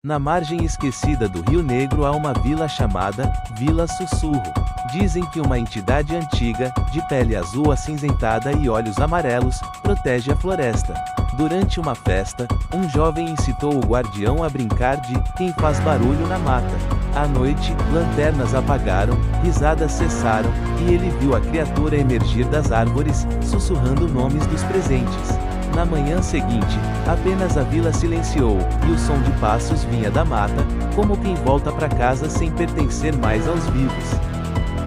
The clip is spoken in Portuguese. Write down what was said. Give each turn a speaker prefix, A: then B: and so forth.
A: Na margem esquecida do Rio Negro há uma vila chamada Vila Sussurro. Dizem que uma entidade antiga, de pele azul acinzentada e olhos amarelos, protege a floresta. Durante uma festa, um jovem incitou o guardião a brincar de quem faz barulho na mata. À noite, lanternas apagaram, risadas cessaram, e ele viu a criatura emergir das árvores, sussurrando nomes dos presentes. Na manhã seguinte, apenas a vila silenciou, e o som de passos vinha da mata, como quem volta para casa sem pertencer mais aos vivos.